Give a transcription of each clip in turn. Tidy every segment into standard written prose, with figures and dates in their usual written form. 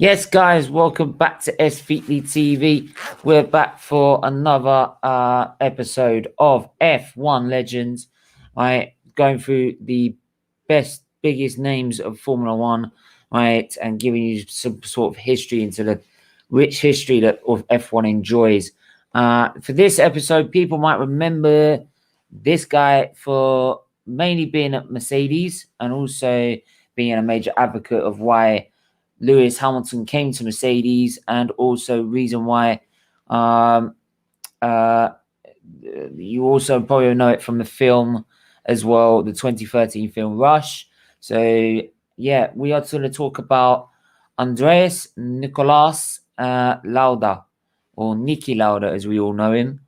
Yes, guys, welcome back to SFeatleyTV. We're back for another episode of F1 Legends. Going through the biggest names of Formula One, right, and giving you some sort of history into the rich history that of F1 enjoys. For this episode, people might remember this guy for mainly being at Mercedes and also being a major advocate of why Lewis Hamilton came to Mercedes, and also reason why you also probably know it from the film as well, the 2013 film Rush. So yeah, we are going to talk about Andreas NIKOLAUS LAUDA, or Niki Lauda as we all know him.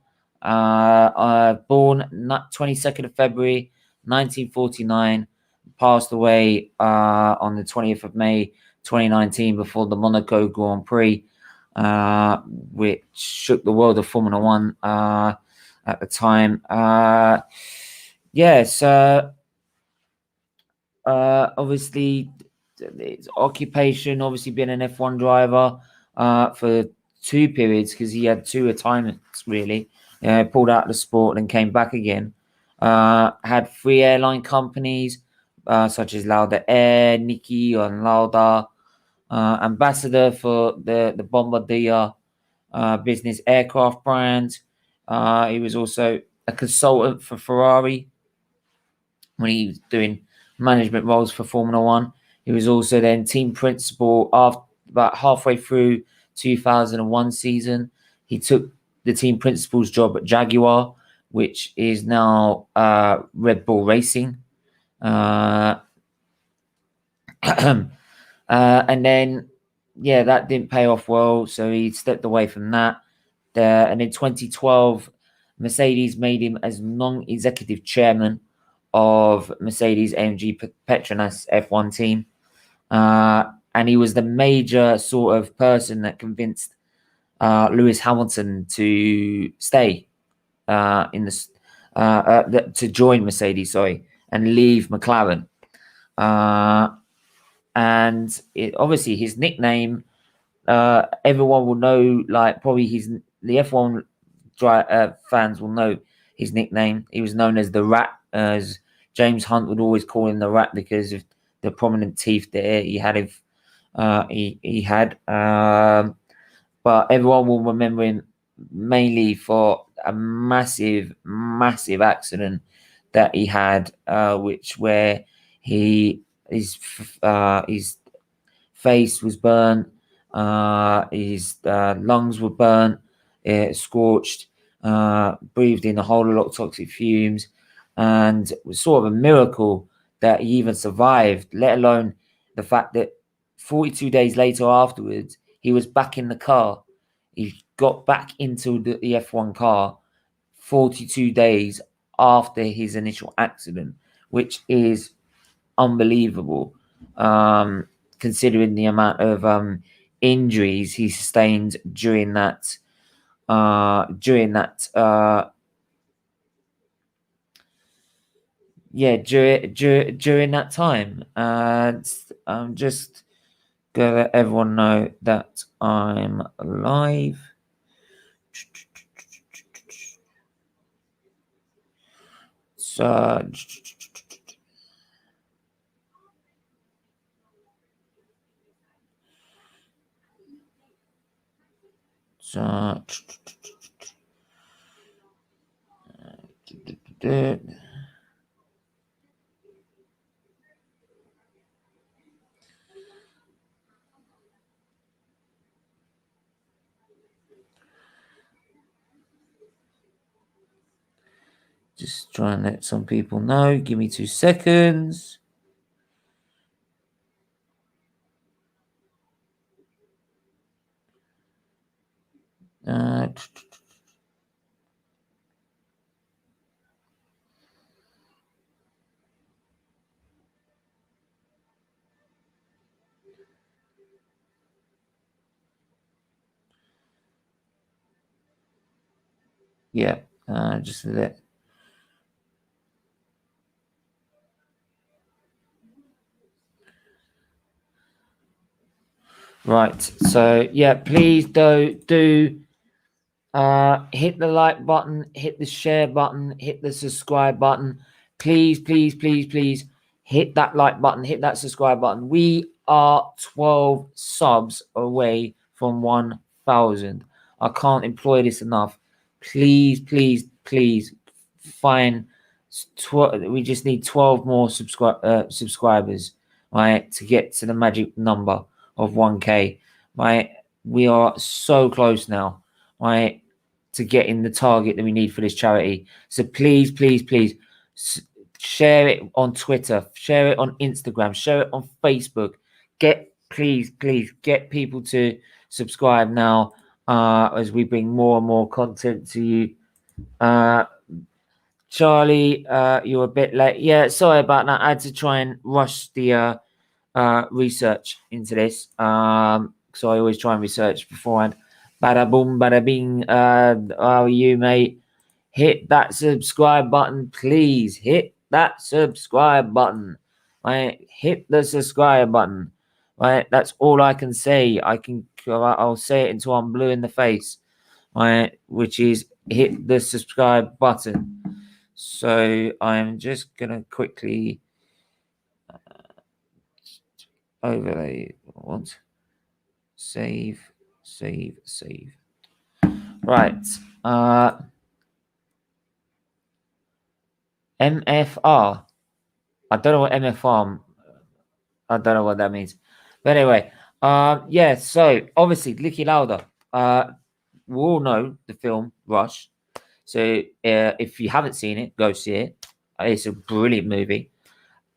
Born 22nd of February 1949, passed away on the 20th of May 2019 before the Monaco Grand Prix, which shook the world of Formula One at the time. Obviously, his occupation, obviously being an F1 driver for two periods, because he had two retirements, really. Pulled out of the sport and came back again. Had three airline companies, such as Lauda Air, Niki, and Lauda. Ambassador for the Bombardier business aircraft brand. He was also a consultant for Ferrari when he was doing management roles for Formula One. He was also then team principal after about halfway through 2001 season. He took the team principal's job at Jaguar, which is now Red Bull Racing. And then, yeah, that didn't pay off well, so he stepped away from that. And in 2012, Mercedes made him as non-executive chairman of Mercedes-AMG Petronas F1 team. And he was the major sort of person that convinced Lewis Hamilton to stay to join Mercedes, and leave McLaren. And obviously his nickname, everyone will know, like probably the F1 fans will know his nickname. He was known as the Rat, as James Hunt would always call him the Rat because of the prominent teeth that he had. But everyone will remember him mainly for a massive accident that he had, where his face was burnt, his lungs were burnt, scorched, breathed in a whole lot of toxic fumes, and it was sort of a miracle that he even survived, let alone the fact that 42 days later afterwards, he was back in the car. He got back into the F1 car 42 days after his initial accident, which is unbelievable, considering the amount of injuries he sustained during that during that time. And I'm just gonna let everyone know that I'm live. So just try and let some people know. Give me 2 seconds. Yeah, just let. Right. So yeah, please do hit the like button, hit the share button, hit the subscribe button. Please, please, please, please hit that like button, hit that subscribe button. We are 12 subs away from 1,000. I can't employ this enough. Please, please, please find we just need 12 more subscribers, right, to get to the magic number of 1K. Right, we are so close now, right, to getting the target that we need for this charity. So please, please, please share it on Twitter, share it on Instagram, share it on Facebook. Please, please get people to subscribe now, as we bring more and more content to you. Charlie, you're a bit late. Yeah, sorry about that. I had to try and rush the research into this. So I always try and research beforehand. Bada boom, bada bing. How are you, mate? Hit that subscribe button, please. Hit that subscribe button. Right? Hit the subscribe button. Right? That's all I can say. I'll say it until I'm blue in the face. Right? Which is hit the subscribe button. So I'm just gonna quickly overlay once. Save. Right. MFR. I don't know what MFR. I don't know what that means. But anyway, yeah. So obviously, Niki Lauda. We all know the film Rush. So if you haven't seen it, go see it. It's a brilliant movie.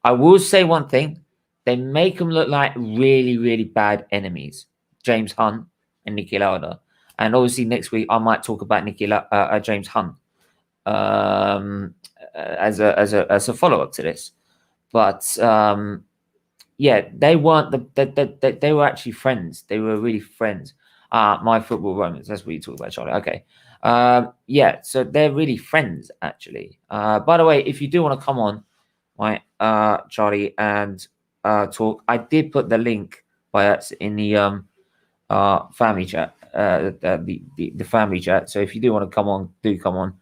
I will say one thing: they make them look like really, really bad enemies. James Hunt and Niki Lauda. And obviously, next week I might talk about James Hunt as a follow up to this. But yeah, they weren't they were actually friends. They were really friends. My football romance. That's what you talk about, Charlie. Okay. Yeah, so they're really friends actually. By the way, if you do want to come on, right, Charlie, and talk, I did put the link by us in the family chat, the family chat. So if you do want to come on, do come on.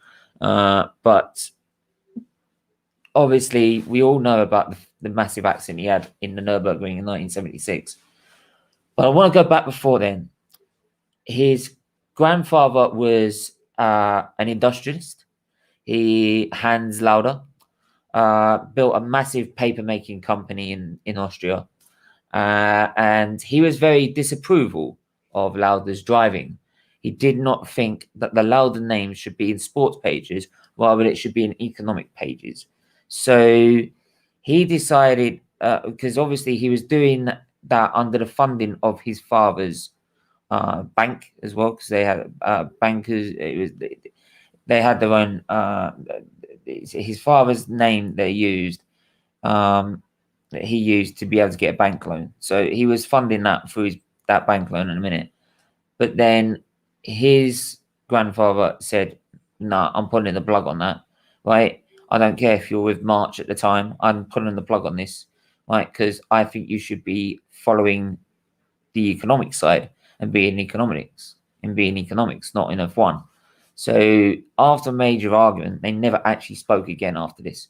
But obviously, we all know about the massive accident he had in the Nurburgring in 1976. But I want to go back before then. His grandfather was an industrialist. Hans Lauda, built a massive paper-making company in Austria. And he was very disapproval of Lauda's driving. He did not think that the Lauda name should be in sports pages, rather it should be in economic pages. So he decided, because obviously he was doing that under the funding of his father's bank as well, because they had bankers. They had their own. His father's name they used. That he used to be able to get a bank loan. So he was funding that through that bank loan in a minute. But then his grandfather said, "No, I'm putting the plug on that. Right? I don't care if you're with March at the time. I'm putting the plug on this, right? Because I think you should be following the economic side and be in economics, not in F1." So after a major argument, they never actually spoke again after this.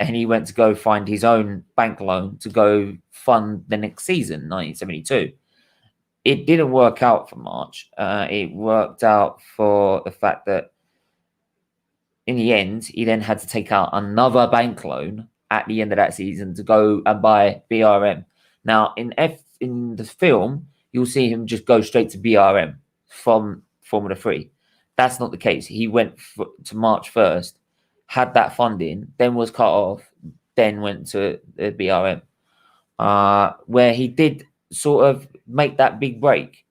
And he went to go find his own bank loan to go fund the next season, 1972. It didn't work out for March. It worked out for the fact that in the end, he then had to take out another bank loan at the end of that season to go and buy BRM. Now, in the film, you'll see him just go straight to BRM from Formula 3. That's not the case. He went to March first, had that funding, then was cut off, then went to the BRM, where he did sort of make that big break.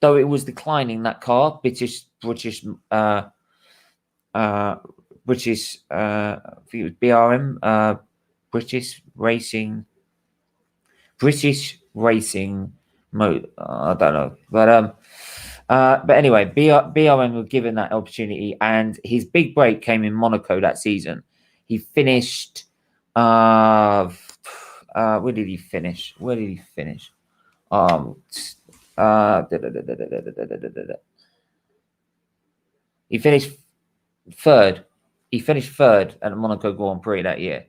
Though it was declining, that car, British, I think it was BRM, British Racing Mode. I don't know, but anyway, BRM were given that opportunity, and his big break came in Monaco that season. He finished. Where did he finish? Um, he finished third. He finished third at the Monaco Grand Prix that year.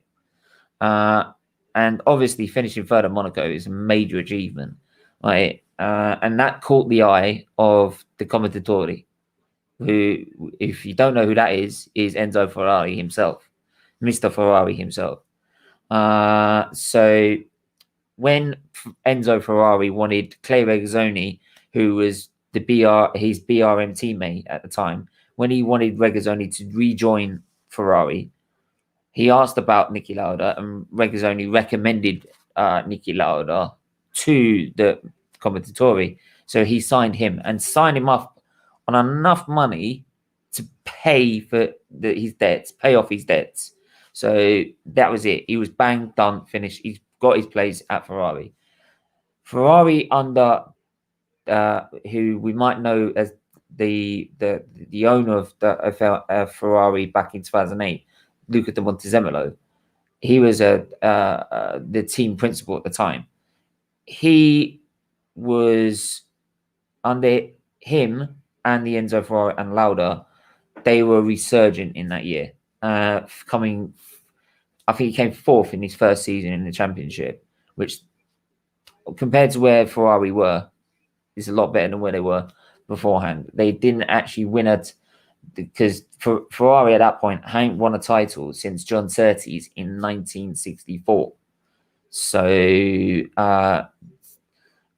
And obviously finishing third at Monaco is a major achievement, right? And that caught the eye of the commentatori, who, if you don't know who that is Enzo Ferrari himself, Mr. Ferrari himself. So when Enzo Ferrari wanted Clay Regazzoni, who was his BRM teammate at the time, when he wanted Regazzoni to rejoin Ferrari, he asked about Niki Lauda, and Regazzoni recommended Niki Lauda to the commentatori. So he signed him and signed him up on enough money to pay for his debts, pay off his debts. So that was it. He was bang, done, finished. He's got his place at Ferrari. Ferrari under who we might know as the owner of the Ferrari back in 2008, Luca de Montezemolo. He was the team principal at the time. He was under him and the Enzo Ferrari and Lauda. They were resurgent in that year, I think he came fourth in his first season in the championship, which compared to where Ferrari were, is a lot better than where they were beforehand. They didn't actually win it because Ferrari at that point hadn't won a title since John Surtees in 1964. So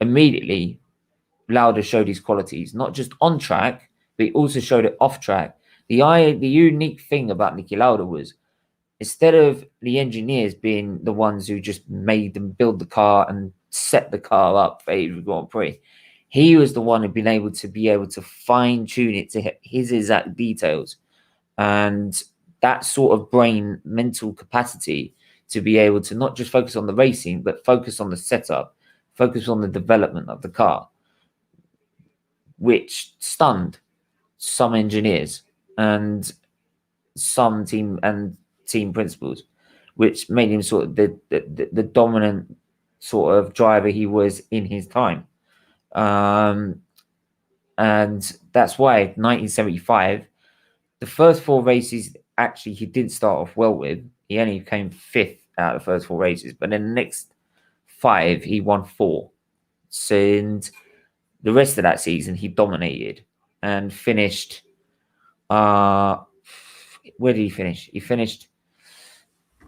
immediately, Lauda showed his qualities, not just on track, but he also showed it off track. The unique thing about Niki Lauda was, instead of the engineers being the ones who just made them build the car and set the car up for every Grand Prix, he was the one who'd been able to fine tune it to his exact details, and that sort of mental capacity to be able to not just focus on the racing, but focus on the setup, focus on the development of the car, which stunned some engineers and some team principals, which made him sort of the dominant sort of driver he was in his time. And that's why 1975, the first four races, actually he didn't start off well with. He only came fifth out of the first four races, but then the next five he won four. So, and the rest of that season he dominated and finished. Where did he finish? He finished.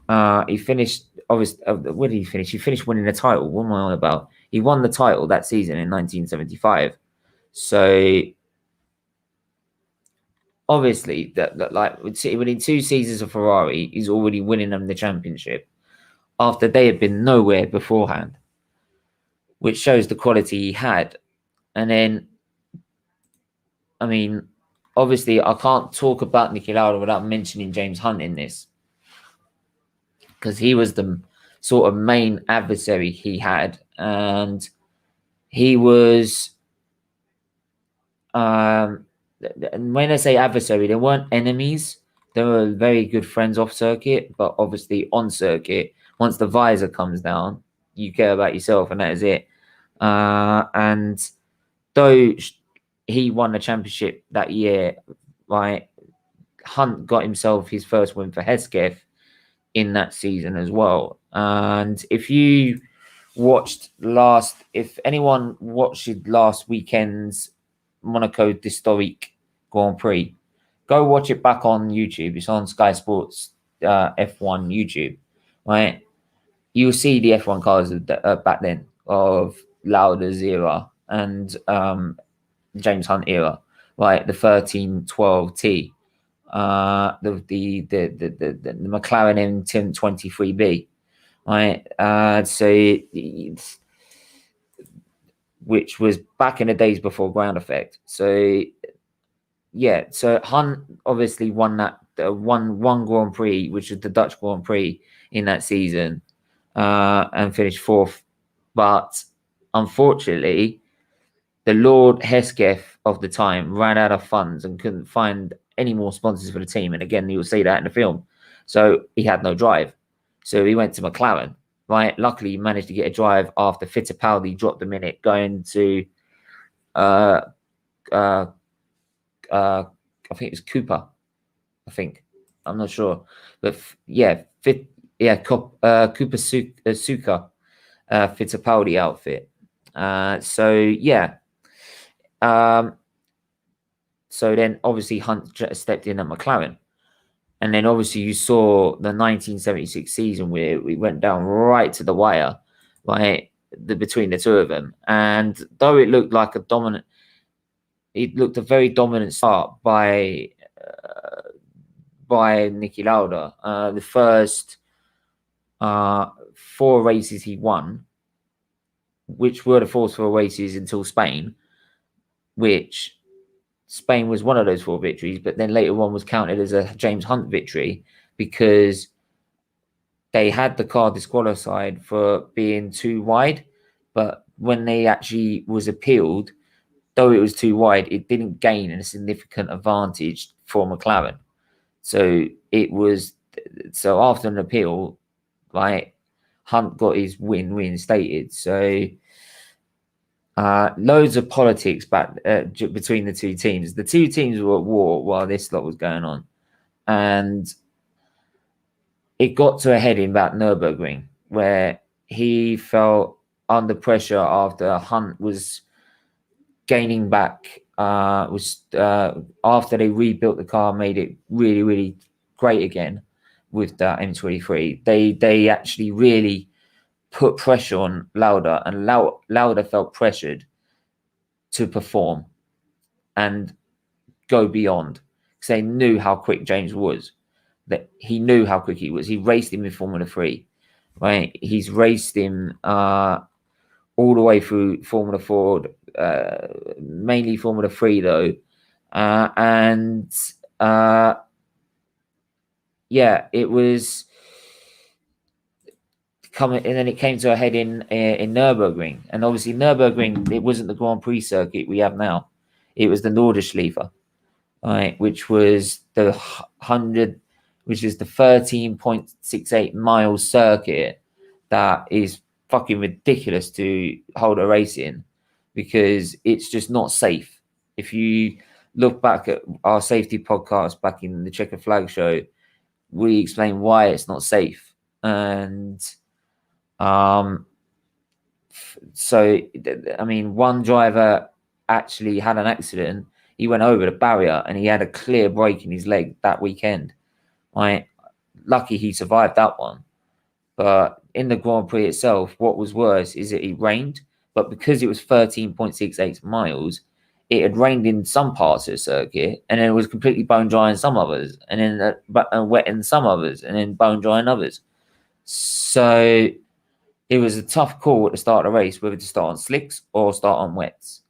Obviously, where did he finish? He finished winning the title. What am I on about? He won the title that season in 1975. So obviously, that like within 2 seasons of Ferrari, he's already winning them the championship after they had been nowhere beforehand, which shows the quality he had. And then, I mean, obviously, I can't talk about Niki Lauda without mentioning James Hunt in this, because he was the sort of main adversary he had, and he was. And when I say adversary, they weren't enemies. They were very good friends off circuit, but obviously on circuit, once the visor comes down, you care about yourself, and that is it. And though he won the championship that year, right, Hunt got himself his first win for Hesketh in that season as well. And if anyone watched last weekend's Monaco d'Historique Grand Prix, go watch it back on YouTube. It's on Sky Sports F1 YouTube, right? You'll see the F1 cars back then of Lauda's era and James Hunt era, right? The 1312T, the McLaren M23B, right? Which was back in the days before ground effect. So yeah, so Hunt obviously won that one Grand Prix, which was the Dutch Grand Prix in that season, and finished fourth. But unfortunately, the Lord Hesketh of the time ran out of funds and couldn't find any more sponsors for the team. And again, you'll see that in the film. So he had no drive. So he went to McLaren, right? Luckily, he managed to get a drive after Fittipaldi dropped a minute going to, uh, uh, I think it was Cooper. I think, I'm not sure, but yeah, Cooper Suka, Fittipaldi outfit. So yeah, so then obviously Hunt stepped in at McLaren. And then obviously you saw the 1976 season where we went down right to the wire, right, between the two of them. And though it looked like it looked a very dominant start by Niki Lauda. The first 4 races he won, which were the first 4 races until Spain, which Spain was one of those 4 victories, but then later on was counted as a James Hunt victory because they had the car disqualified for being too wide. But when they actually was appealed, though it was too wide, it didn't gain a significant advantage for McLaren. So it was, so after an appeal, like, Hunt got his win reinstated. So loads of politics back between the two teams. The two teams were at war while this lot was going on, and it got to a head in about Nurburgring where he felt under pressure after Hunt was gaining back. After they rebuilt the car, made it really, really great again with the M23. They actually really put pressure on Lauda, and Lauda felt pressured to perform and go beyond because they knew how quick James was. That he knew how quick he was. He raced him in Formula 3, right? He's raced him all the way through Formula 4, mainly Formula 3 though, yeah, it was coming, and then it came to a head in Nurburgring, and obviously Nurburgring, it wasn't the Grand Prix circuit we have now; it was the Nordschleife, right, which was the 13.68 mile circuit that is fucking ridiculous to hold a race in because it's just not safe. If you look back at our safety podcast back in the Checker Flag show, we explain why it's not safe. And so, I mean, one driver actually had an accident. He went over the barrier and he had a clear break in his leg that weekend. Right? Lucky he survived that one. But in the Grand Prix itself, what was worse is that it rained. But because it was 13.68 miles, it had rained in some parts of the circuit, and then it was completely bone dry in some others, and then wet in some others, and then bone dry in others. So it was a tough call at the start of the race whether to start on slicks or start on wets.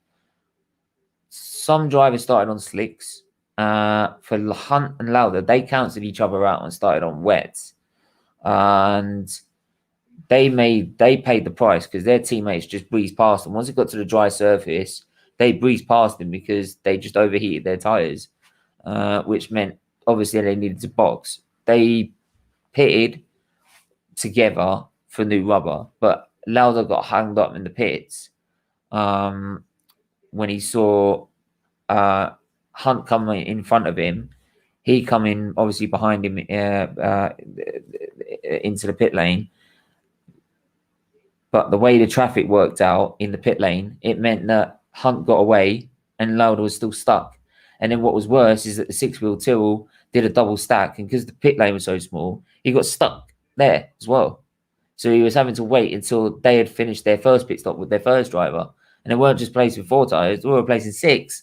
Some drivers started on slicks. For Hunt and Lauda, they cancelled each other out and started on wets. And they paid the price because their teammates just breezed past them. Once it got to the dry surface, they breezed past them because they just overheated their tires, which meant obviously they needed to box. They pitted together for new rubber, but Lauda got hung up in the pits when he saw Hunt coming in front of him. He coming obviously behind him into the pit lane. But the way the traffic worked out in the pit lane, it meant that Hunt got away and Lauda was still stuck. And then what was worse is that the 6-wheel Tyrrell did a double stack, and because the pit lane was so small, he got stuck there as well. So he was having to wait until they had finished their first pit stop with their first driver. And they weren't just placing 4 tires, they were placing 6.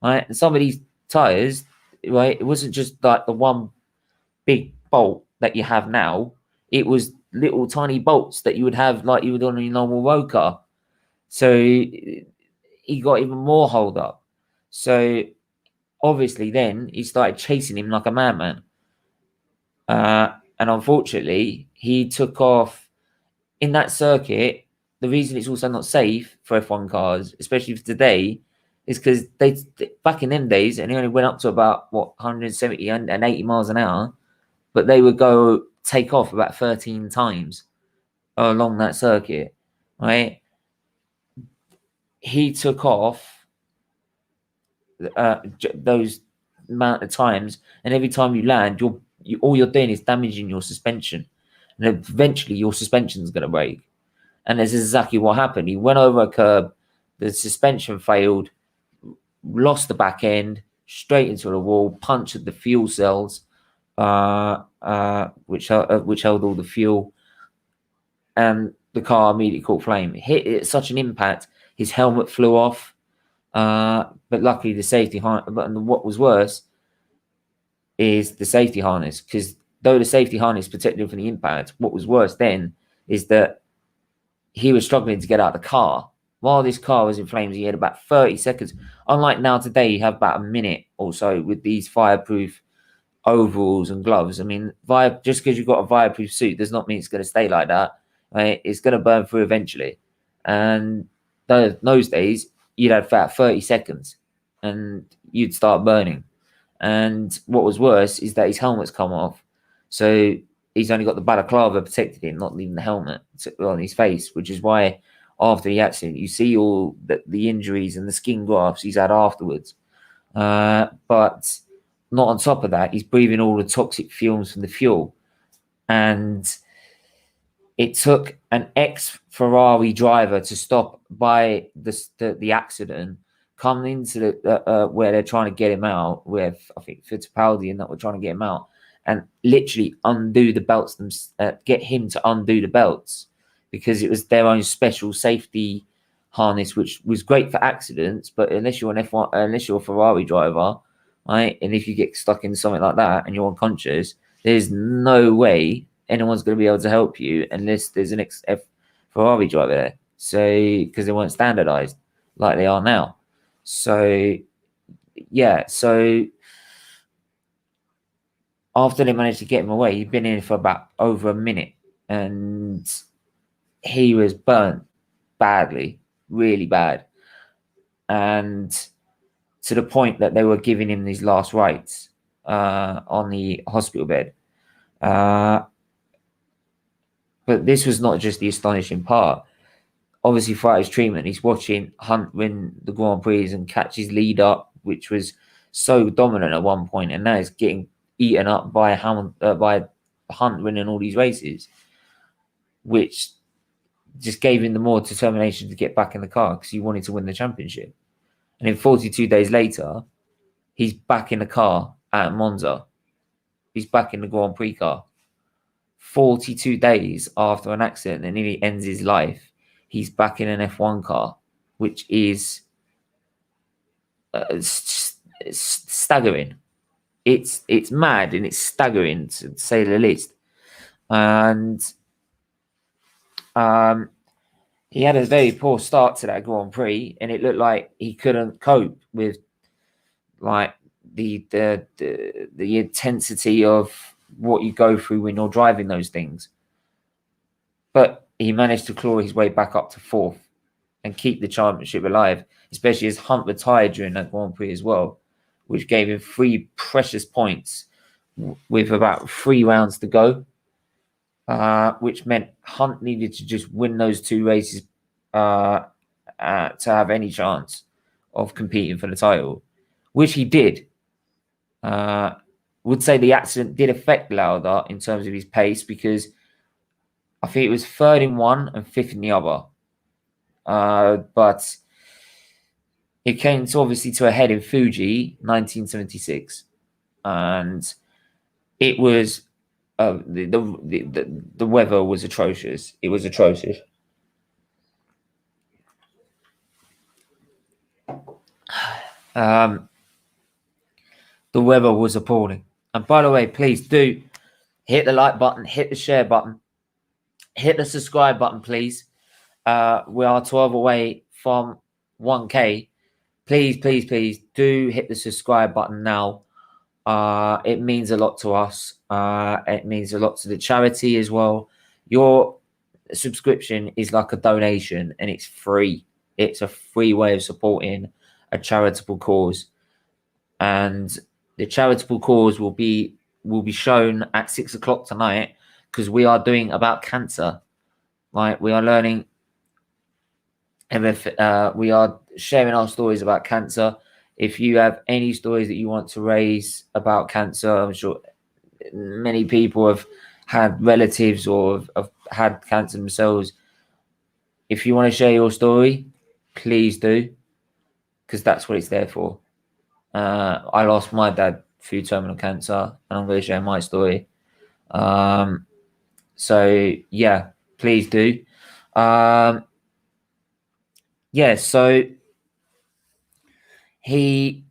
Right? And some of these tires, right, it wasn't just like the one big bolt that you have now. It was little tiny bolts that you would have like you would on a normal road car. So he got even more hold up. So obviously then he started chasing him like a madman. And unfortunately, he took off in that circuit. The reason it's also not safe for F1 cars, especially for today, is because they back in them days, and he only went up to about 170 and 80 miles an hour, but they would go take off about 13 times along that circuit, right? He took off those amount of times, and every time you land, all you're doing is damaging your suspension, and eventually your suspension's going to break. And this is exactly what happened. He went over a curb, the suspension failed, lost the back end, straight into the wall, punctured the fuel cells, which held all the fuel, and the car immediately caught flame. It hit it at such an impact, his helmet flew off. But luckily, the safety harness. But what was worse is the safety harness, because though the safety harness protected him from the impact, what was worse then is that he was struggling to get out of the car. While this car was in flames, he had about 30 seconds. Unlike now today, you have about a minute or so with these fireproof overalls and gloves. I mean, just because you've got a fireproof suit does not mean it's going to stay like that. Right? It's going to burn through eventually. And those days, you'd have about 30 seconds and you'd start burning. And what was worse is that his helmet's come off. So he's only got the balaclava protected him, not even the helmet on his face, which is why after the accident, you see all the injuries and the skin grafts he's had afterwards. But not on top of that, he's breathing all the toxic fumes from the fuel. And it took an ex-Ferrari driver to stop by the accident, come into the where they're trying to get him out, with I think Fittipaldi and that were trying to get him out, and literally undo the belts, get him to undo the belts, because it was their own special safety harness, which was great for accidents, but unless you're an F1, unless you're a Ferrari driver, right, and if you get stuck in something like that and you're unconscious, there's no way anyone's going to be able to help you unless there's an Ferrari driver there. So, because they weren't standardized like they are now. So, yeah. So, after they managed to get him away, he'd been in for about over a minute, and he was burnt badly, really bad, and to the point that they were giving him these last rites on the hospital bed. But this was not just the astonishing part. Obviously, throughout his treatment, he's watching Hunt win the Grand Prix and catch his lead up, which was so dominant at one point, and now it's getting eaten up by Hunt winning all these races, which just gave him the more determination to get back in the car because he wanted to win the championship. And then 42 days later, he's back in the car at Monza. He's back in the Grand Prix car. 42 days after an accident that nearly ends his life, he's back in an F1 car, which is staggering. It's mad and it's staggering, to say the least. And he had a very poor start to that Grand Prix, and it looked like he couldn't cope with like the intensity of what you go through when you're driving those things. But he managed to claw his way back up to fourth and keep the championship alive, especially as Hunt retired during that Grand Prix as well, which gave him 3 precious points with about 3 rounds to go, which meant Hunt needed to just win those 2 races to have any chance of competing for the title, which he did. Would say the accident did affect Lauda in terms of his pace, because I think it was 3rd in one and 5th in the other. But it came to obviously to a head in Fuji, 1976, and it was the weather was atrocious. It was atrocious. The weather was appalling. And by the way, please do hit the like button, hit the share button, hit the subscribe button, please. We are 12 away from 1K. Please, please, please do hit the subscribe button now. It means a lot to us. It means a lot to the charity as well. Your subscription is like a donation, and it's free. It's a free way of supporting a charitable cause. And the charitable cause will be shown at 6 o'clock tonight, because we are doing about cancer. right? We are learning everything. We are sharing our stories about cancer. If you have any stories that you want to raise about cancer, I'm sure many people have had relatives or have had cancer themselves. If you want to share your story, please do, because that's what it's there for. I lost my dad through terminal cancer, and I'm going to share my story. So yeah, please do. Yeah, so he,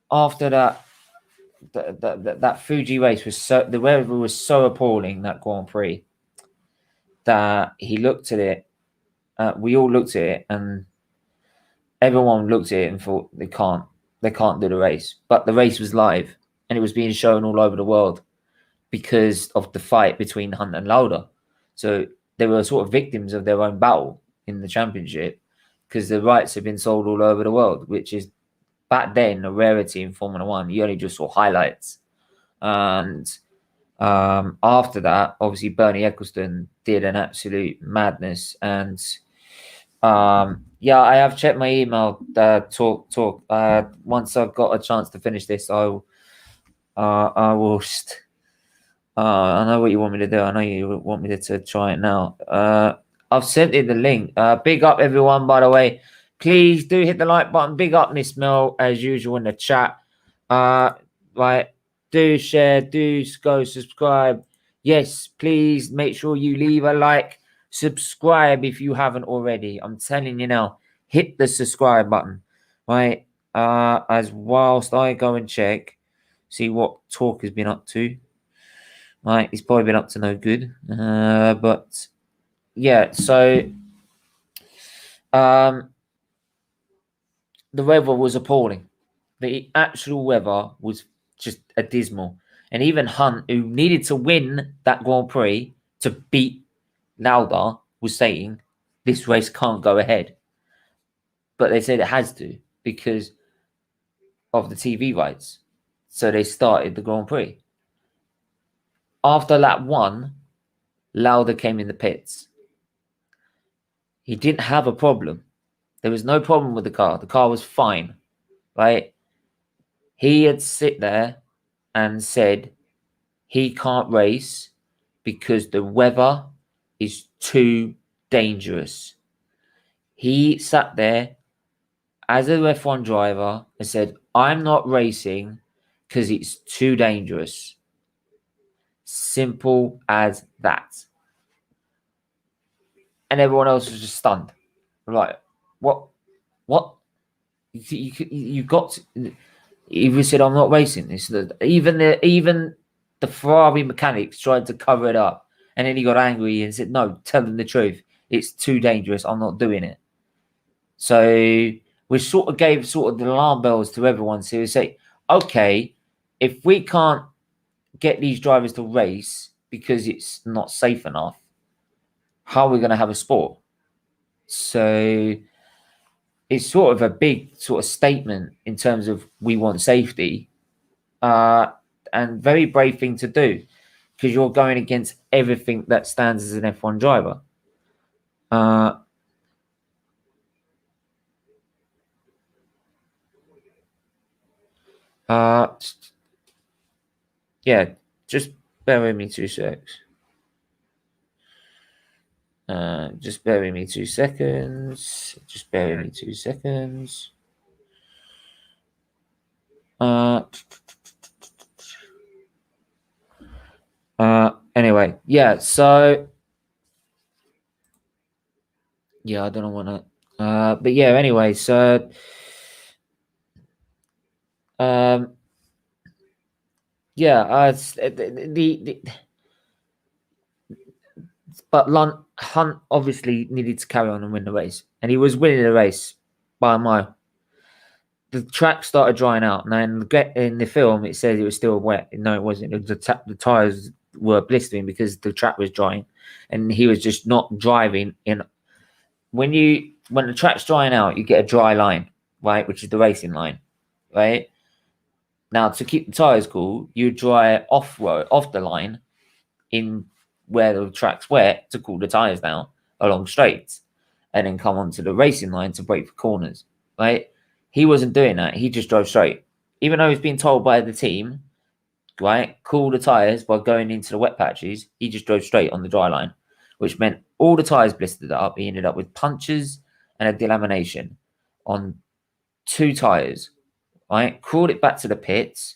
after that Fuji race was the weather was so appalling, that Grand Prix, that he looked at it. We all looked at it, and everyone looked at it and thought they can't do the race. But the race was live, and it was being shown all over the world because of the fight between Hunt and Lauda. So they were sort of victims of their own battle in the championship, because the rights have been sold all over the world, which is back then a rarity in Formula One. You only just saw highlights. And after that, obviously Bernie Ecclestone did an absolute madness. And yeah, I have checked my email. Talk. Once I've got a chance to finish this, I will. I know what you want me to do. I know you want me to try it now. I've sent you the link. Big up everyone, by the way. Please do hit the like button. Big up Nismel, as usual, in the chat. Right, do share, do go subscribe. Yes, please make sure you leave a like. Subscribe if you haven't already. I'm telling you now, hit the subscribe button. Right, as whilst I go and check, see what Talk has been up to. Right, he's probably been up to no good. But yeah, so the weather was appalling. The actual weather was just dismal. And even Hunt, who needed to win that Grand Prix to beat Lauda, was saying this race can't go ahead. But they said it has to because of the TV rights. So they started the Grand Prix. After lap 1, Lauda came in the pits. He didn't have a problem. There was no problem with the car. The car was fine, right? He had sit there and said he can't race because the weather is too dangerous. He sat there as a F1 driver and said, I'm not racing because it's too dangerous. Simple as that. And everyone else was just stunned. Like, what? You got to, he said, I'm not racing this. Even the Ferrari mechanics tried to cover it up. And then he got angry and said, no, tell them the truth. It's too dangerous. I'm not doing it. So we sort of gave the alarm bells to everyone. So we say, okay, if we can't get these drivers to race because it's not safe enough, how are we going to have a sport? So it's sort of a big sort of statement in terms of we want safety, and very brave thing to do because you're going against everything that stands as an F1 driver. Yeah, just bear with me 2 secs. Just bear with me 2 seconds. Just bear with me 2 seconds. Anyway, yeah, so yeah, I don't know what but yeah, anyway, so yeah, but Hunt obviously needed to carry on and win the race, and he was winning the race by a mile. The track started drying out, and then in the film it says it was still wet. No, it wasn't. The tires were blistering because the track was drying, and he was just not driving in. When the track's drying out, you get a dry line, right, which is the racing line, right? Now to keep the tires cool, you dry off the line in where the track's wet to cool the tyres down along straights and then come onto the racing line to brake for corners, right? He wasn't doing that. He just drove straight. Even though he's been told by the team, right, cool the tyres by going into the wet patches, he just drove straight on the dry line, which meant all the tyres blistered up. He ended up with punctures and a delamination on 2 tyres, right? Crawled it back to the pits.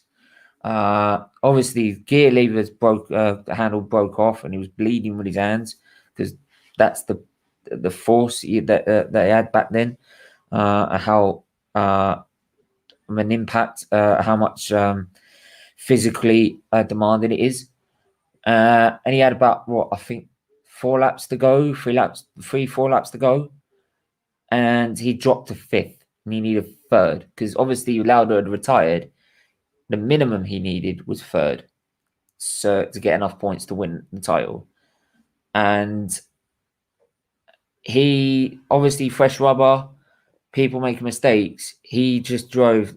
Obviously, gear levers broke, the handle broke off, and he was bleeding with his hands because that's the force that he had back then. How an impact, how much physically demanding it is. And he had about what I think 4 laps to go, 4 laps to go, and he dropped to 5th, and he needed 3rd because obviously Lauda had retired. The minimum he needed was 3rd, so to get enough points to win the title. And he obviously fresh rubber, people making mistakes. He just drove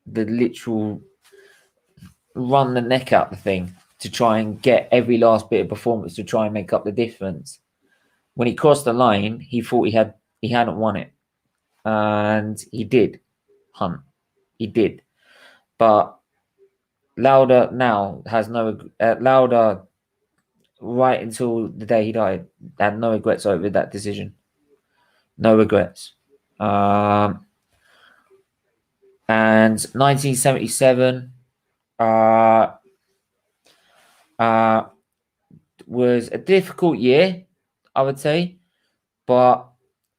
the literal run the neck out the thing to try and get every last bit of performance to try and make up the difference. When he crossed the line, he thought he hadn't won it, and he did. Hunt, he did, but Lauda now has no Lauda right until the day he died had no regrets over that decision. No regrets. And 1977 was a difficult year, I would say, but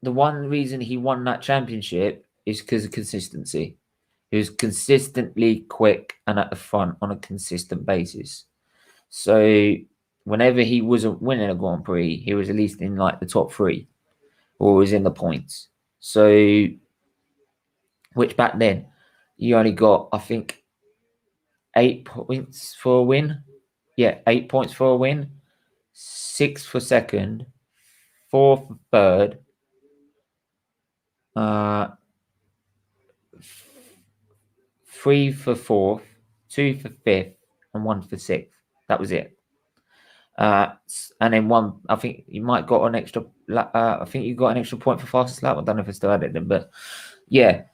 the one reason he won that championship is because of consistency. He was consistently quick and at the front on a consistent basis. So whenever he wasn't winning a Grand Prix, he was at least in like the top 3 or was in the points. So, which back then you only got, I think, 8 points for a win. Yeah, 8 points for a win, 6 for second, 4 for third, 3 for fourth, 2 for fifth, and 1 for sixth. That was it. And then 1, I think you might got an extra. I think you got an extra point for fastest lap. I don't know if I still had it then, but yeah.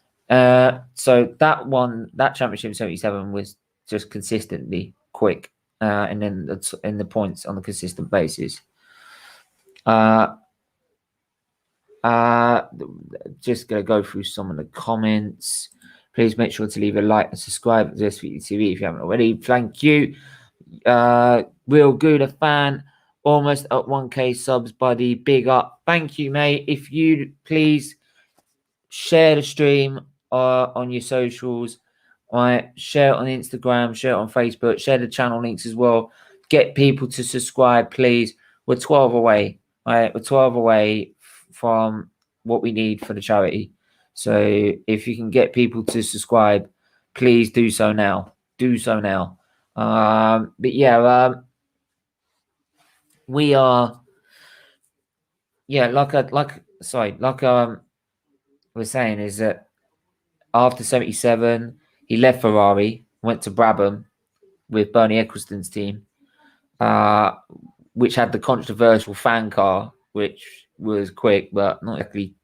So that championship in 77 was just consistently quick, and then in the points on a consistent basis. Just gonna go through some of the comments. Please make sure to leave a like and subscribe to SFeatleyTV if you haven't already. Thank you. Real good, a fan. Almost at 1K subs, buddy. Big up. Thank you, mate. If you please share the stream on your socials. All right, share it on Instagram, share it on Facebook, share the channel links as well. Get people to subscribe, please. We're 12 away. All right, we're 12 away from what we need for the charity. So if you can get people to subscribe, please do so now. Do so now. But yeah, we are. Yeah, like we're saying is that after 77, he left Ferrari, went to Brabham with Bernie Ecclestone's team, which had the controversial fan car, which was quick but not exactly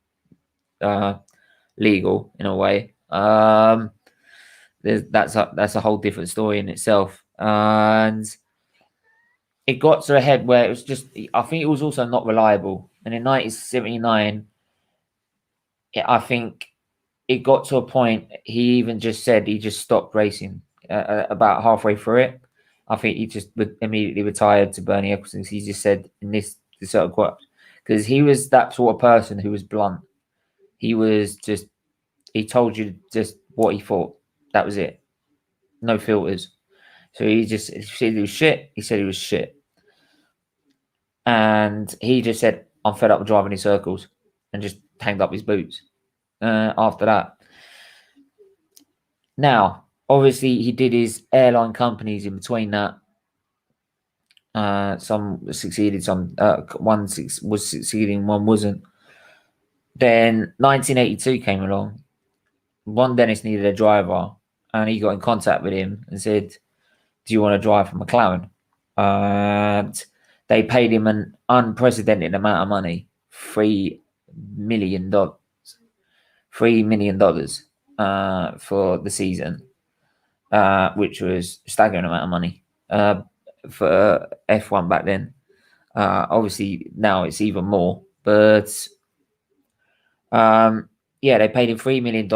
legal in a way. That's a whole different story in itself, and it got to a head where it was just. I think it was also not reliable, and in 1979, I think it got to a point. He even just said he just stopped racing about halfway through it. I think he just immediately retired to Bernie Ecclestone. He just said in this sort of quote, because he was that sort of person who was blunt. He told you just what he thought. That was it. No filters. So he said he was shit. He said he was shit. And he just said, I'm fed up with driving in circles, and just hanged up his boots after that. Now, obviously, he did his airline companies in between that. Some succeeded, some one was succeeding, one wasn't. Then 1982 came along. Ron Dennis needed a driver, and he got in contact with him and said, do you want to drive for McLaren? And they paid him an unprecedented amount of money, $3 million, $3 million for the season, which was a staggering amount of money for F1 back then. Obviously now it's even more, but yeah, they paid him $3 million,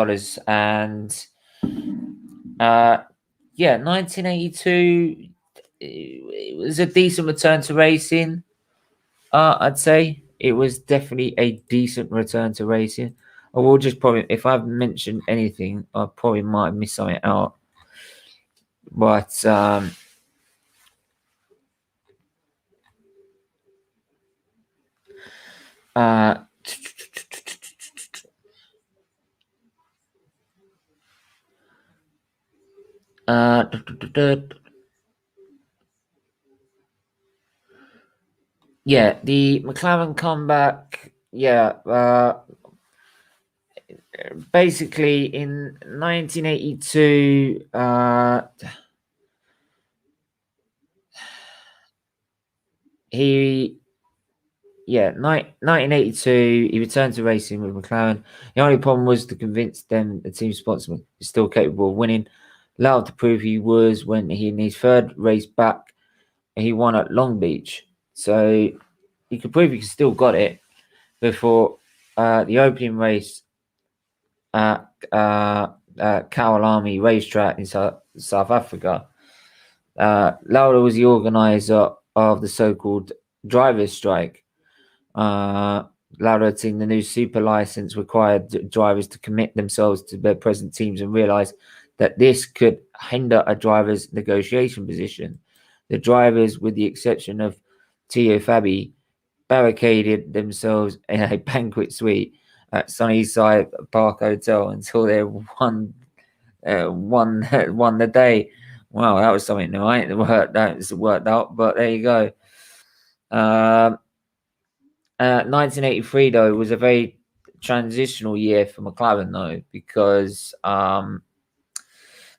and 1982, it was a decent return to racing. I'd say it was definitely a decent return to racing. I will just probably, if I've mentioned anything, I probably might have missed something out. But yeah, the McLaren comeback. Yeah, basically in 1982, he 1982, he returned to racing with McLaren. The only problem was to convince them the team sponsor is still capable of winning. Allowed to prove he was when he in his third race back, he won at Long Beach. So he could prove he still got it before the opening race at Kawalami racetrack in South Africa. LAUDA was the organizer of the so-called driver's strike. LAUDA team, the new super license required drivers to commit themselves to their present teams and realize that this could hinder a driver's negotiation position. The drivers, with the exception of Tio Fabi, barricaded themselves in a banquet suite at Sunnyside Park Hotel until they won the day. Wow, that was something new. I ain't worked out, but there you go. 1983 though was a very transitional year for McLaren though, because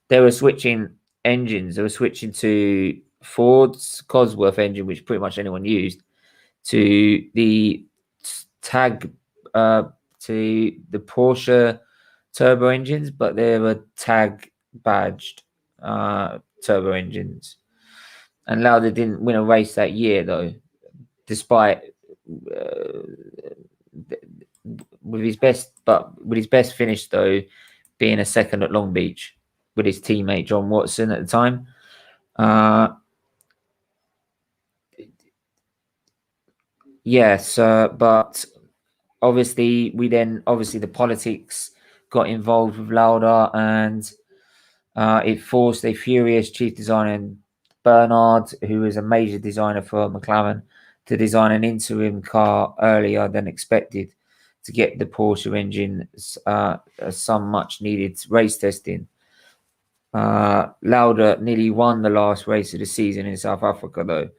they were switching engines. They were switching to Ford's Cosworth engine, which pretty much anyone used, to the Porsche turbo engines, but they were tag badged turbo engines. And Lauda didn't win a race that year though, despite with his best finish though being a second at Long Beach with his teammate John Watson at the time. Yes, but obviously the politics got involved with Lauda, and it forced a furious chief designer, Bernard, who was a major designer for McLaren, to design an interim car earlier than expected to get the Porsche engine some much needed race testing. Lauda nearly won the last race of the season in South Africa though.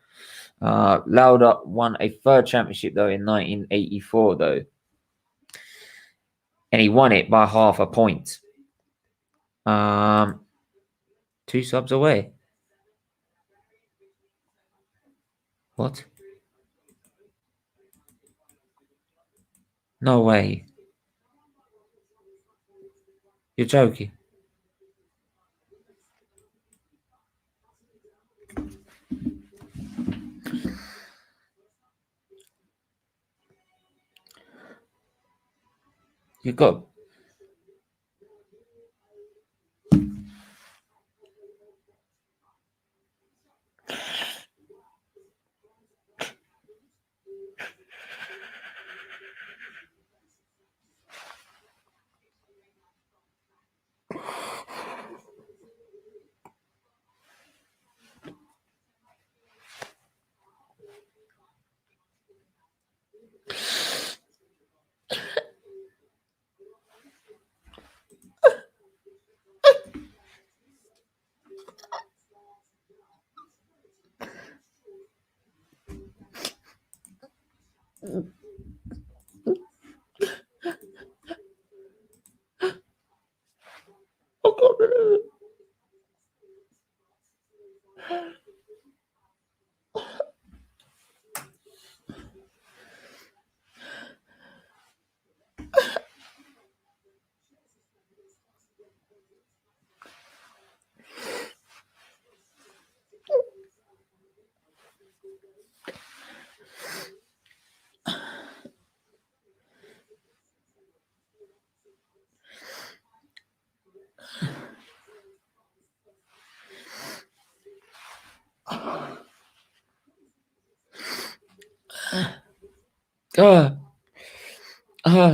Lauda won a third championship though in 1984 though, and he won it by half a point. 2 subs away. What? No way. You're joking. You got.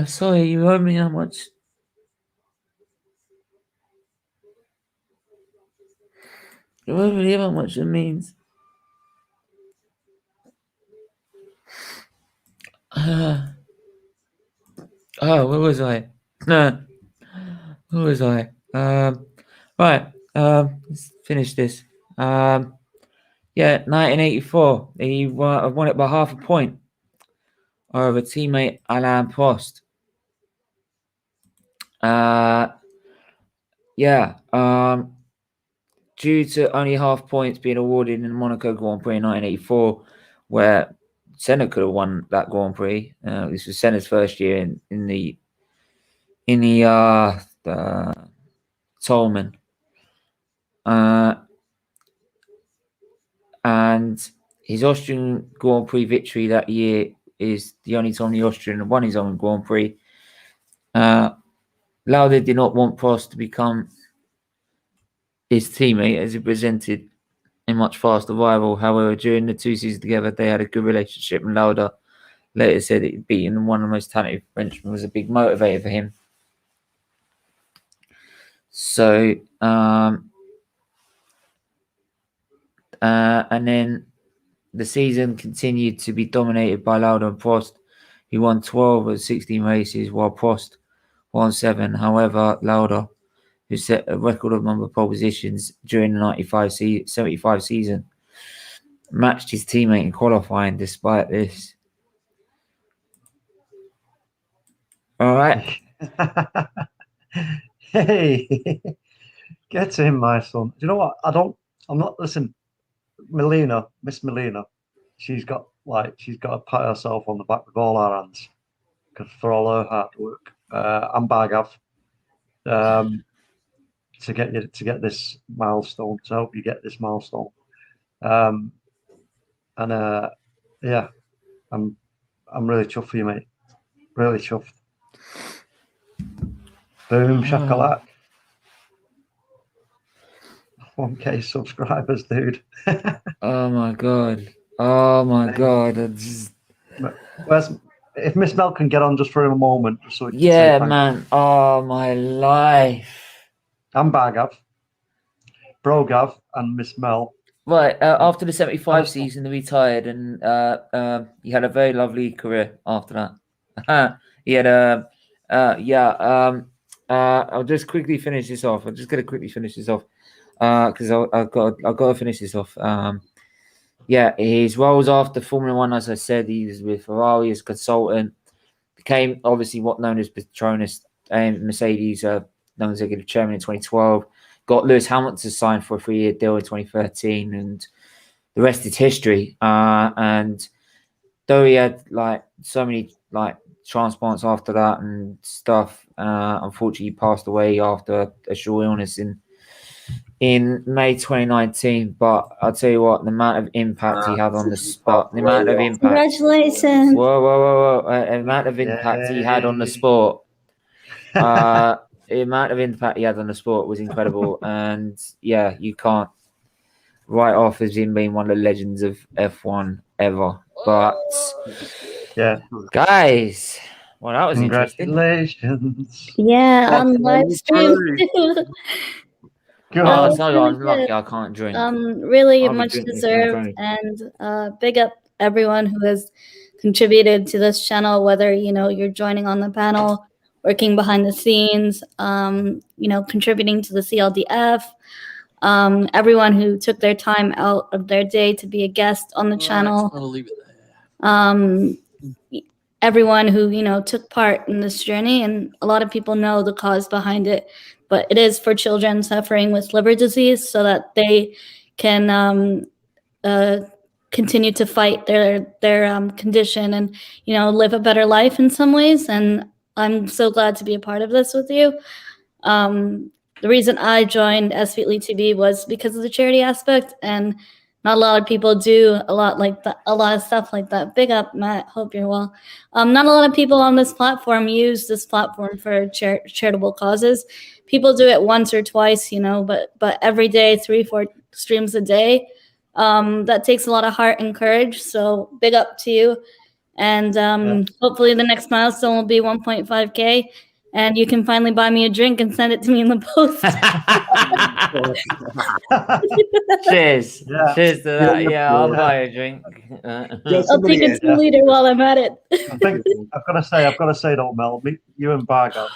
Sorry, you owe me how much? You owe me how much it means. Where was I? Where was I? Right. Let's finish this. Yeah, 1984. He won it by half a point over teammate Alain Prost. Yeah. Due to only half points being awarded in the Monaco Grand Prix in 1984, where Senna could have won that Grand Prix. This was Senna's first year in the Tolman. And his Austrian Grand Prix victory that year is the only time the Austrian won his own Grand Prix. Lauda did not want Prost to become his teammate as he presented a much faster rival. However, during the 2 seasons together, they had a good relationship, and Lauda later said that beating one of the most talented Frenchmen was a big motivator for him. So, and then the season continued to be dominated by Lauda and Prost, who won 12 of 16 races, while Prost won 7. However, Lauda, who set a record of number of pole positions during the 75 season, matched his teammate in qualifying despite this. All right. Hey, get in, my son. Do you know what? Listen, Miss Melina, she's got to pat herself on the back with all her hands for all her hard work. And Bargav, to get this milestone, to help you get this milestone. Yeah, I'm really chuffed for you, mate. Really chuffed. Boom shakalak. 1K subscribers, dude. Oh my god. Oh my god. If Miss Mel can get on just for a moment, just so we can yeah, man. Oh my life. I'm Bargav, Brogav, and Miss Mel. Right, after the 75 season, he retired, and he had a very lovely career after that. He had I'll just quickly finish this off. I'm just gonna quickly finish this off because I've got to finish this off. Yeah, his roles after Formula One, as I said, he was with Ferrari as consultant. Became obviously what known as Petronas and Mercedes non-executive chairman in 2012. Got Lewis Hamilton to sign for a 3-year deal in 2013, and the rest is history. And though he had so many transplants after that and stuff, unfortunately he passed away after a short illness in May 2019. But I'll tell you what, the amount of impact he had on the sport, the amount of impact. Congratulations! Whoa! The amount of impact he had on the sport. The amount of impact he had on the sport was incredible, and yeah, you can't write off as him being one of the legends of F1 ever. But yeah, guys, well, that was congratulations. Yeah, on live stream too. I'm lucky I can't drink. Really much deserved, and big up everyone who has contributed to this channel, whether you're joining on the panel, working behind the scenes, contributing to the CLDF, everyone who took their time out of their day to be a guest on the channel. I'll leave it there. Everyone who took part in this journey, and a lot of people know the cause behind it, but it is for children suffering with liver disease, so that they can continue to fight their condition and live a better life in some ways. And I'm so glad to be a part of this with you. The reason I joined SFeatleyTV was because of the charity aspect, and not a lot of people do a lot of stuff like that. Big up, Matt. Hope you're well. Not a lot of people on this platform use this platform for charitable causes. People do it once or twice, but every day, 3-4 streams a day. That takes a lot of heart and courage. So big up to you. And hopefully the next milestone will be 1.5K. And you can finally buy me a drink and send it to me in the post. Cheers. Yeah. Cheers to that. Yeah, I'll Yeah. buy a drink. I'll take a 2-liter while I'm at it. I think I've got to say though, Mel, you and Bargav,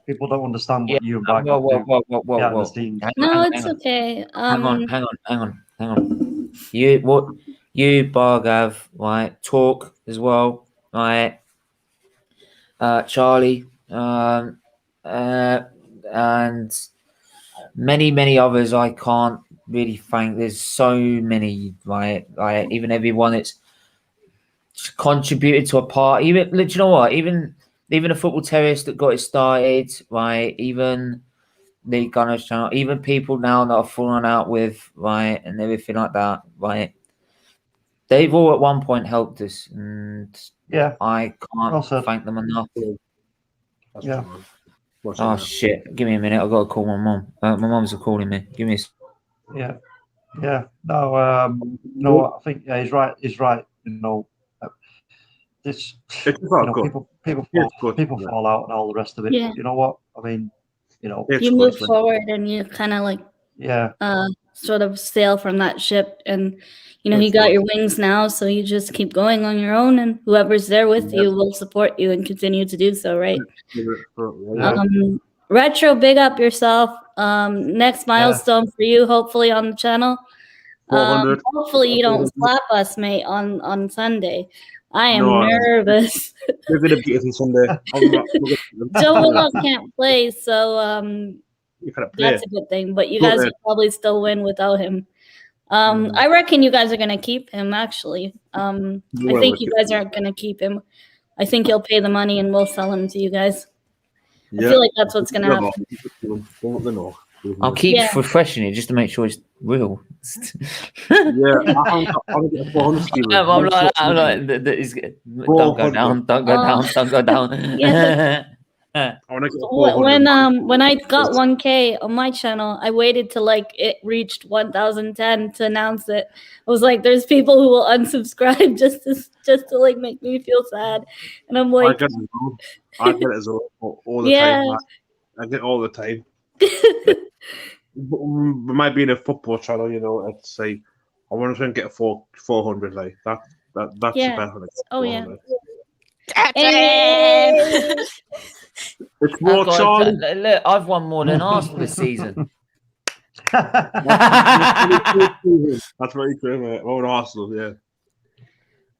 people don't understand what you and Bargav do behind the scenes. No, it's okay. Hang on. You Bargav, right? Talk as well, right? Charlie, and many others I can't really thank. There's so many, right? Like even everyone that's contributed to a part. Even, do you know what? Even a football terrorist that got it started, right? Even the Gunners channel, even people now that are falling out with, right, and everything like that, right? They've all at one point helped us, and Yeah, I can't thank them enough. Yeah. Oh shit! Give me a minute. I've got to call my mom. My mom's calling me. Give me. Yeah. No, no. I think he's right. He's right. You know, this. People fall out and all the rest of it. Yeah. You know what? I mean, you know, you move forward and you kind of like sort of sail from that ship, and you know you got your wings now, so you just keep going on your own, and whoever's there with you will support you and continue to do so, right? Retro, big up yourself. Next milestone for you, hopefully on the channel. Hopefully you don't slap us, mate, on Sunday. I am nervous. We're gonna beat us on Sunday. Joe Willow can't play, so that's a good thing. But you guys will probably still win without him. I reckon you guys are gonna keep him. Actually, I think you guys aren't gonna keep him. I think he'll pay the money and we'll sell him to you guys. I feel like that's what's gonna happen. I'll keep refreshing it just to make sure it's real. I'm like, don't go down, don't go down. Yeah. When I got 1K on my channel, I waited till like it reached 1,010 to announce it. I was like, "There's people who will unsubscribe just to like make me feel sad," and I'm like, I get it as well all the time. I get it all the time. But might be in a football channel, you know. I'd say I want to try and get 400 like that's the best one. Oh yeah. It's more Charlie. Look, I've won more than Arsenal this season. That's very true, mate. More than Arsenal, yeah.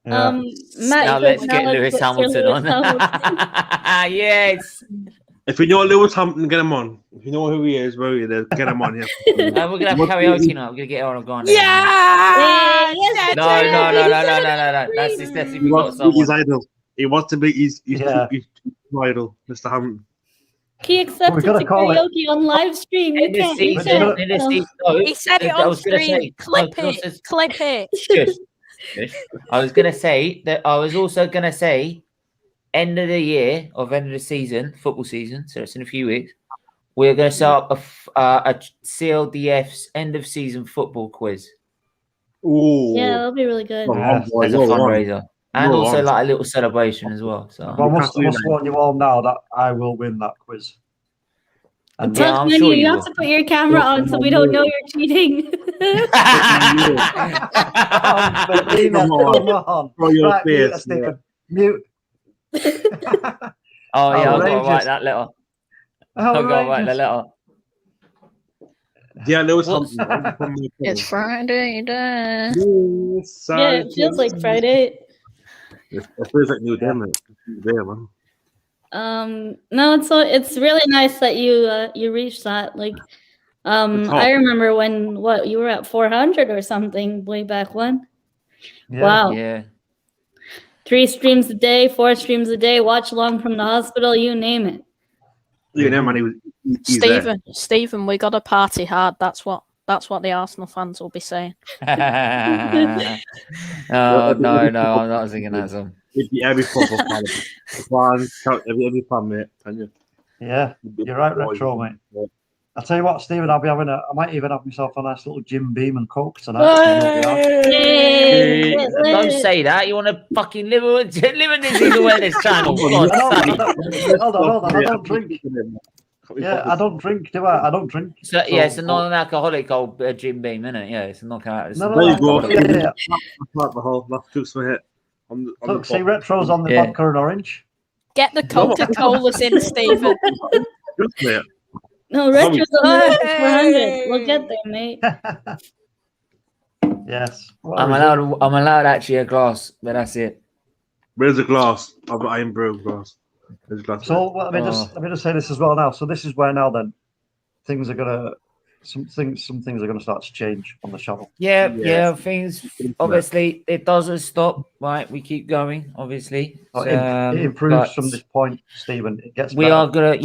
Matt, now let's get Lewis Hamilton on. Yes. If you know Lewis Hamilton, get him on. If you know who he is, where he is, get him on. Yeah. We're gonna have karaoke now. We're gonna get on going. Yeah. No. That's his definitely got someone. His idol. He wants to be his idol, Mr. Hamilton. He accepted the karaoke on live stream. You can't. He said it on stream. Clip it. I was gonna say that. I was also gonna say, end of the year or end of the season, football season. So it's in a few weeks. We're gonna set up a CLDFs end of season football quiz. Ooh. Yeah, that'll be really good. As a fundraiser. And also like a little celebration as well. So I must warn you all now that I will win that quiz. And I'm sure you have to put your camera on so we don't know you're cheating. Mute. Oh yeah, I've got to write that letter. I've got to write the letter. Yeah, there was something. It's Friday day. Yeah, it feels like Friday. It feels like New Day, man. No, it's really nice that you reached that. Like, I remember when you were at 400 or something way back when. Yeah. Wow. Yeah. 3 streams a day, 4 streams a day, watch along from the hospital, you name it. You know, man, Stephen, we got to party hard. That's what the Arsenal fans will be saying. Oh no, I'm not singing that song. Every football fan, every fan, mate. Can you? Yeah, you're right, Retro, mate. I'll tell you what, Stephen, I might even have myself a nice little Jim Beam and Coke tonight. Hey! don't say that. You want to fucking liver disease awareness channel? I God, don't, hold on. I don't drink. Yeah, I don't drink, do I? I don't drink. so, yeah, it's a non-alcoholic old Jim Beam, isn't it? Yeah, it's a knockout. It's No, a no, There you go. non-alcoholic. Yeah. That's the whole. That's just my hit. On the Look, see top. Retro's on the Yeah. vodka and orange. Get the Coca-Colas in, Stephen. Just mate. No, Retro's on the list Hey! for 100. We'll get there, mate. Yes. What I'm is it? allowed actually a glass, but that's it. Where's the glass? I've got iron brew glass. There's a glass. So let me just say this as well now. So this is where now then things are gonna some things are gonna start to change on the channel. Yeah, things obviously it doesn't stop, right? We keep going, obviously. It improves but from this point, Stephen. It gets we better. are gonna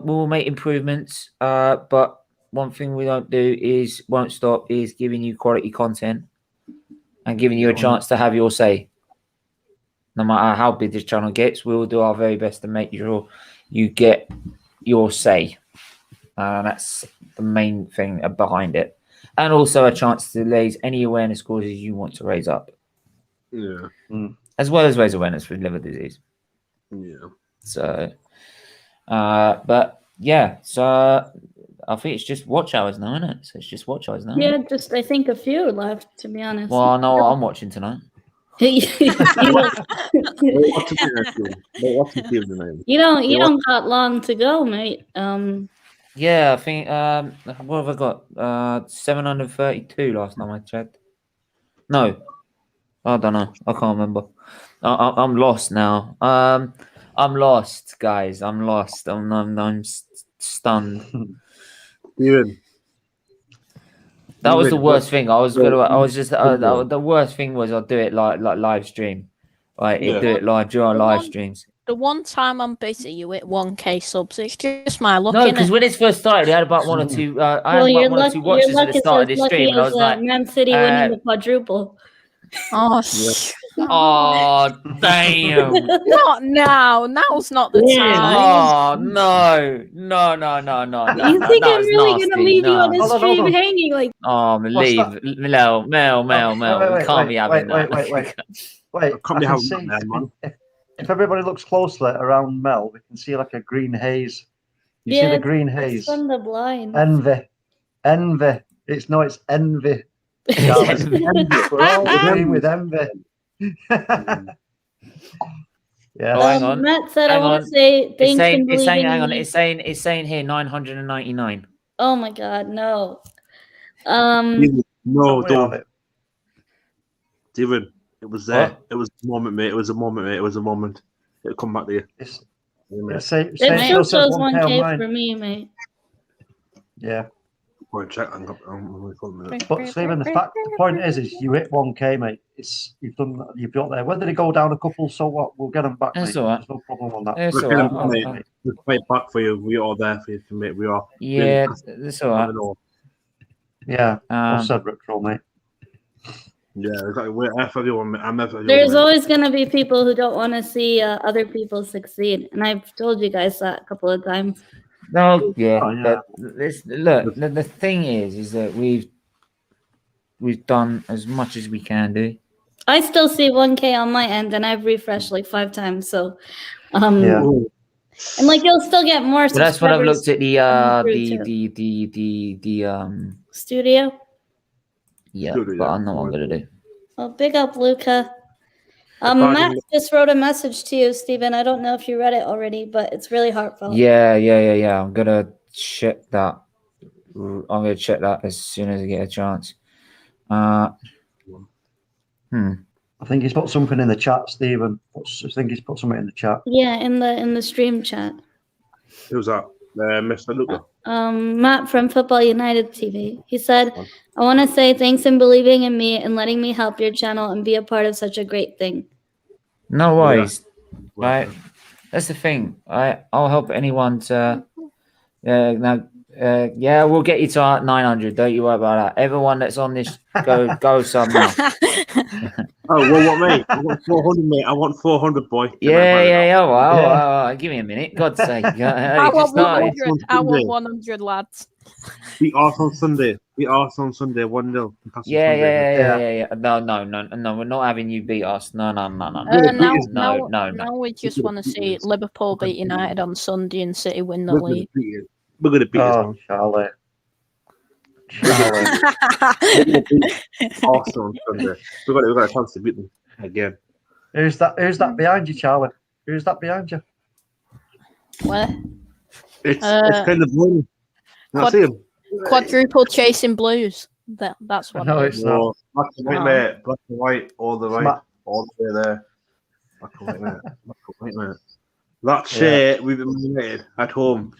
we'll make improvements. But one thing we won't stop is giving you quality content and giving you a chance to have your say. No matter how big this channel gets, we will do our very best to make sure you get your say. That's the main thing behind it. And also a chance to raise any awareness causes you want to raise up. Yeah. As well as raise awareness for liver disease. Yeah. So, but yeah, so I think it's just watch hours now, isn't it? So it's just watch hours now. Yeah, just I think a few left, to be honest. Well, I know what I'm watching tonight. You don't got long to go, mate. Yeah, I think what have I got? 732 last time I checked. No, I don't know. I can't remember. I'm lost now. I'm lost, guys. I'm lost. I'm stunned. Steven. That was the worst thing. The worst thing was I'll do it like live stream. Like do it live during live streams. The one time I'm busy, you hit 1K subs. It's just my luck. No, because when it first started, I had about one or two. I had about one or two watches at the start of this stream, and I was like, Man City winning the quadruple. Oh, oh damn! not now. Now's not the time. Oh no! You think I'm really gonna leave you on this stream hanging like? Oh, leave, Mel. We can't be having that. Wait, Can't be having that, man. If everybody looks closely around Mel, we can see like a green haze. You see the green haze? It's from the blind. Envy. It's envy. Guys, we're all agreeing with envy. Yeah. Oh, hang on. Matt said, Hang I want on. to say thanks for It's saying, believing hang on. me. It's saying here 999. Oh my God, no. No, Don't don't. Steven, it was there. What? It was a moment, mate. It was a moment. It'll come back to you. It It still shows 1K for me, mate. Yeah. Go and check. But Stephen, the point is you hit 1K, mate. You've got there. Whether they go down a couple, so what? We'll get them back, That's mate. all right. There's no problem on that. It's We'll all get right. them back, mate. We'll fight back for you. We are there for you, mate. We are. Yeah, that's all right. Yeah. Well said, Retro, mate. Yeah, exactly. We're F everyone, mate. I'm F everyone. There's always going to be people who don't want to see other people succeed. And I've told you guys that a couple of times. No, yeah. Oh, yeah. But look, the thing is that we've done as much as we can do. I still see 1K on my end, and I've refreshed like 5 times. So, Yeah. and like you'll still get more. So that's what I've looked at the studio. Yeah, but I know what I'm gonna do. Well, big up, Luca. Matt just wrote a message to you, Stephen. I don't know if you read it already, but it's really heartfelt. Yeah. I'm gonna check that. I'm gonna check that as soon as I get a chance. I think he's put something in the chat, Stephen. I think he's put something in the chat. Yeah, in the stream chat. Who's that? Mr. Luca. Matt from Football United TV. He said, I want to say thanks in believing in me and letting me help your channel and be a part of such a great thing. No worries. Right. That's the thing. I'll help anyone to we'll get you to 900. Don't you worry about that. Everyone that's on this go somehow. Oh, well, what, mate? I want 400, mate. I want 400, boy. Yeah. All right. Give me a minute. God's sake. I want 100, lads. Beat Arsenal Sunday. beat Arsenal on Sunday 1-0. Yeah. No, we're not having you beat us. No. Now we just want to see Liverpool beat United on Sunday and City win the league. We're going to beat Oh, Charlie. Arsenal on Sunday. We've got a chance to beat them again. Who's that behind you, Charlie? Who's that behind you? Where? It's kind of blue. I see him. Quadruple chasing blues. That's what. No, it it's is. not. Black and white, mate. Black and white, all the right, all the way there. Black and white, mate. Black and white, mate. That shit we've been made at home.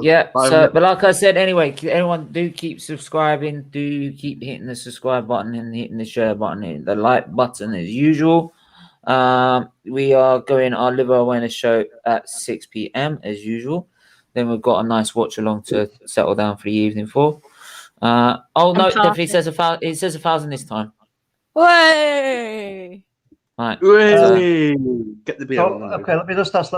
Yeah, so but like I said, anyway, everyone do keep subscribing, do keep hitting the subscribe button and hitting the share button and the like button as usual. We are going our liver awareness show at 6 p.m. as usual. Then we've got a nice watch along to settle down for the evening for. Oh no, it definitely says 1,000. It says 1,000 this time. Way! Right. Get the beer. Okay, let me just ask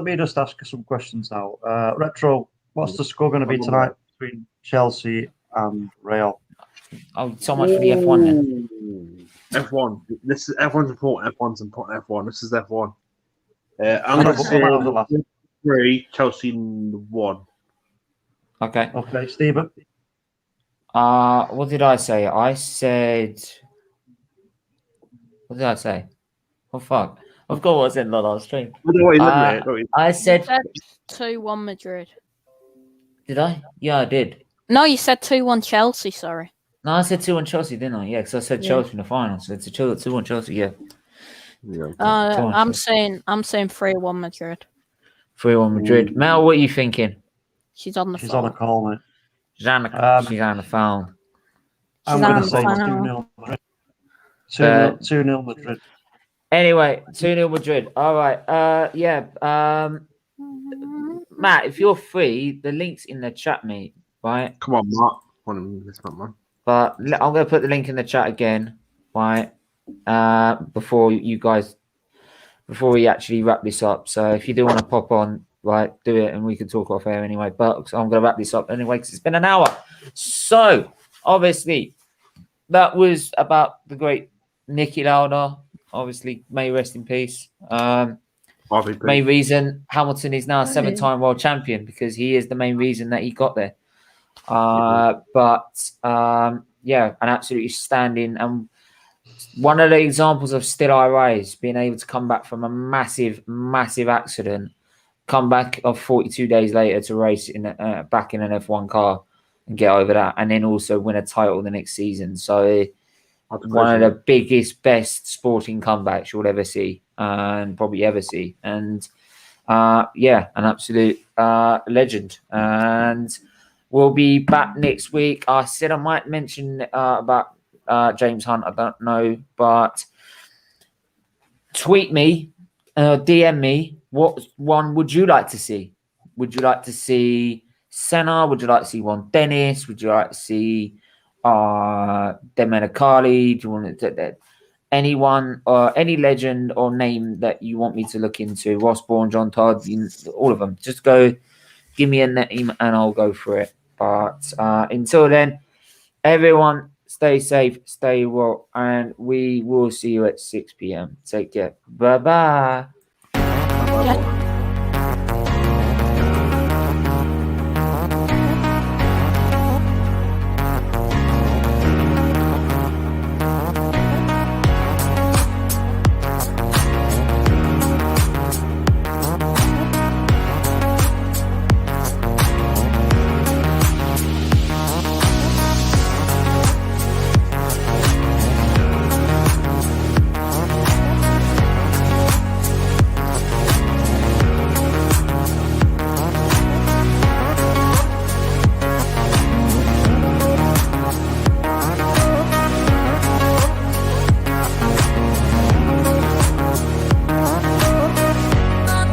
some questions now. Retro, what's the score going to be tonight between Chelsea and Real? Oh, so much for the F1 then. F1. This is F1's important. F1's important. F1. This is F1. I'm going to say 3, Chelsea 1. Okay. Okay, Stephen. What did I say? I said. What did I say? Oh fuck! I forgot what I said in the last stream. I said 2-1 Madrid. Did I? Yeah, I did. No, you said 2-1 Chelsea. Sorry. No, I said 2-1 Chelsea, didn't I? Yeah, because I said Chelsea in the final, so it's a 2-1 Chelsea. Yeah. I'm saying 3-1 Madrid. 3-1 Madrid. Mel, what are you thinking? She's on the She's phone. on a call, mate. She's on the phone. I'm going to say 2-0 Madrid. 2-0 Madrid. Anyway, 2-0 Madrid. All right. Matt, if you're free, the link's in the chat, mate. Right? Come on, Matt. Man. But I'm going to put the link in the chat again, right? Before we actually wrap this up. So if you do want to pop on, right, do it, and we can talk off air anyway. But I'm going to wrap this up anyway because it's been an hour. So obviously, that was about the great Niki Lauda. Obviously, may rest in peace. Main reason Hamilton is now a 7-time world champion because he is the main reason that he got there. An absolutely standing and one of the examples of still I rise, being able to come back from a massive accident, come back of 42 days later to race back in an F1 car and get over that, and then also win a title the next season. So one of the biggest, best sporting comebacks you'll ever see and probably ever see. And an absolute legend. And we'll be back next week. I said I might mention about James Hunt. I don't know, but tweet me, DM me. What one would you like to see? Would you like to see Senna? Would you like to see Juan Dennis? Would you like to see Domenicali? Do you want to anyone or any legend or name that you want me to look into? Ross Bourne, John Todd, all of them. Just go, give me a name and I'll go for it. But until then, everyone stay safe, stay well, and we will see you at 6 p.m. Take care. Bye-bye. Yeah.